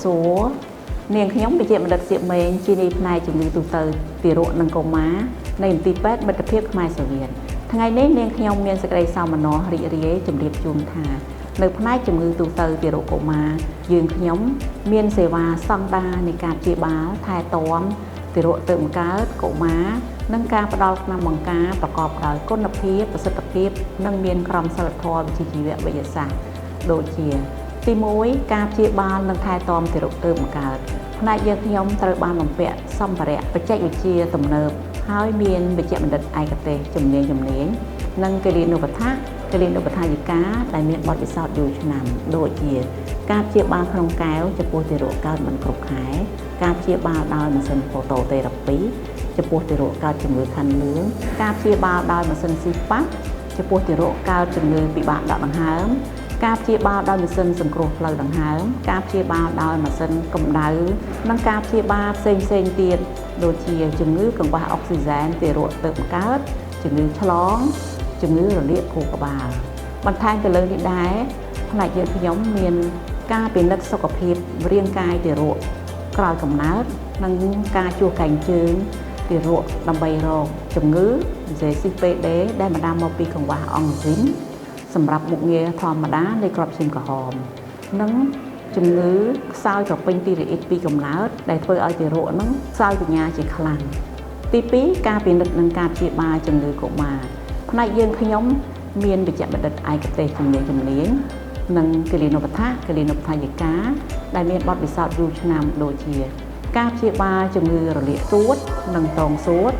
số niềng nhóm bị chạm đặt diệm mình chi đi này chừng như từ từ tỉ ruộng nâng cầu má này tì pet bật phiếp mai sở viện thằng ngày nấy niềng nhóm miền sạc đây sau mà nó rỉ rỉ chừng điệp chuông thả nơi này chừng như từ từ tỉ ruộng cầu má dương nhóm miền sài và song đaในการជាបាលថែទាំទារកទៅបង្កើតកុមារនិងការផ្ដល់ដំណបង្ការប្រកបដោយគុណភាពប្រសិទ្ធភាពនិងមានក្រមសីលធម៌វិជ្ជាជីវវិទ្យាសាស្ត្រដូចជាទី1ការព្យាបាលនិងថែទាំទារកទៅបង្កើតផ្នែកយើងខ្ញុំត្រូវបានបំពាក់សម្ភារៈបច្ចេកវិទ្យាទំនើបហើយមានវិជ្ជាបណ្ឌិតឯកទេសជំនាញនិងគិលានុបដ្ឋាយិកាដែលមានបទពិសោធន៍យូរឆ្នាំដូចជាការព្យាបាលក្នុងកែវចំពោះទារកកើតមិនគ្រប់ខែការព្យាបាលដោយម៉ាស៊ីនហ្វូតូទេរ៉ាពីចំពោះទារកកើតជំងឺខាន់លឿងការព្យាបាលដោយម៉ាស៊ីនស៊ីប៉ាស់ចំពោះទារកកើតជំងឺពិបាកដកដង្ហើមការព្យាបាលដោយម៉ាស៊ីនសង្គ្រោះផ្លូវដង្ហើមការព្យាបាលដោយម៉ាស៊ីនកម្ដៅនិងការព្យាបាលផ្សេងទៀតដូចជាជំងឺកង្វះអុកស៊ីហ្សែនទារកទើបបង្កើតជំងឺឆ្លងជំងឺរលាកខួរក្បាលបន្ថែមទៅលើនេះដែរផ្នែកយើងខ្ញុំមានការពិនិត្យសុខភាពរាងកាយទារកក្រោយកំណើតនិងការជួសកែងជើងទារកដើម្បីរកជំងឺ CPD ដែលបណ្ដាលមកពីកង្វះអង់ស៊ីនសម្រាប់មុខងារធម្មតានៃគ្រាប់ឈាមក្រហមនិងជំងឺខ្សោយត្រពេញទីរអ៊ីតពីកំណើតដែលធ្វើឲ្យទារកនឹងខ្សោយបញ្ញាជាខ្លាំងទី2ការពិនិត្យនិងការព្យាបាលជំងឺកុមារផ្នែកយើងខ្ញុំមានវិជ្ជាបណ្ឌិតឯកទេសជំនាញនិងគិលានុបដ្ឋាយិកាដែលមានបទពិសោធន៍យូរឆ្នាំដូចជាការព្យាបាលជំងឺរលាកសួតនិងតងសួត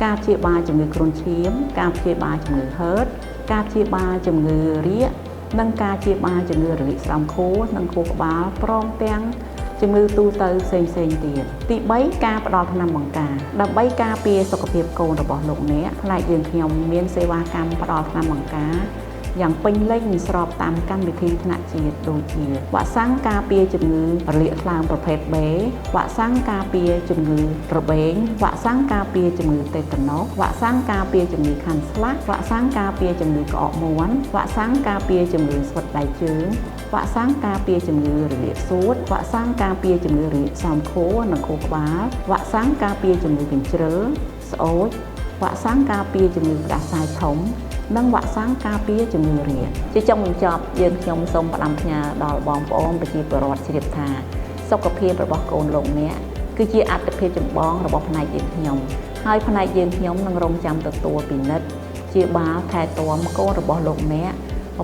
ការព្យាបាលជំងឺគ្រុនឈាមការព្យាបាលជំងឺហឺតការព្យាបាលជំងឺរាគនិងការព្យាបាលជំងឺរលាកស្រោមខួរនិងខួរក្បាលព្រមទាំងជំងឺទូទៅផ្សេងទៀតទី3ការផ្ដល់ថ្នាំបង្ការដើម្បីការពារសុខភាពកូនរបស់លោកអ្នកផ្នែកយើងខ្ញុំមានសេវាកម្មផ្ដល់ថ្នាំបង្ការយ៉ាងពេញលេញនិងស្របតាមកម្មវិធីថ្នាក់ជាតិដូចជាវ៉ាក់សាំងការពារជំងឺរលាកថ្លើមប្រភេទ B វ៉ាក់សាំងការពារជំងឺរបេងវ៉ាក់សាំងការពារជំងឺតេតាណូសវ៉ាក់សាំងការពារជំងឺខាន់ស្លាក់វ៉ាក់សាំងការពារជំងឺក្អកមួនវ៉ាក់សាំងការពារជំងឺស្វិតដៃជើងវ៉ាក់សាំងការពារជំងឺរលាកសួតវ៉ាក់សាំងការពារជំងឺរលាកស្រោមខួរនិងខួរក្បាលវ៉ាក់សាំងការពារជំងឺកញ្ជ្រឹលស្អូចវ៉ាក់សាំងការពារជំងឺផ្ដាសាយធំនិងវ៉ាក់សាំងការពារជំងឺរាគជាចុងបញ្ចប់យើងខ្ញុំសូមផ្ដាំផ្ញើដល់បងប្អូនប្រជាពលរដ្ឋជ្រាបថាសុខភាពរបស់កូនលោកអ្នកគឺជាអាទិភាពចម្បងរបស់ផ្នែកយើងខ្ញុំហើយផ្នែកយើងខ្ញុំនឹងរងចាំទទួលពិនិត្យជាបាលថែទាំកូនរបស់លោកអ្នក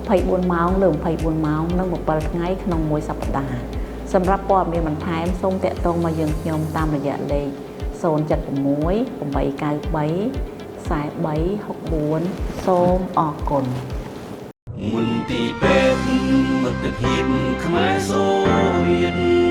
24ម៉ោងលើ24ម៉ោងនិង7ថ្ងៃក្នុងមួយសប្តាហ៍សម្រាប់ព័ត៌មានបន្ថែមសូមតាក់ទងមកយើងខ្ញុំតាមរយៈលេខ076 893 4364 សូមអរគុណមន្ទីរពេទ្យមិត្តភាពខ្មែរសូវៀន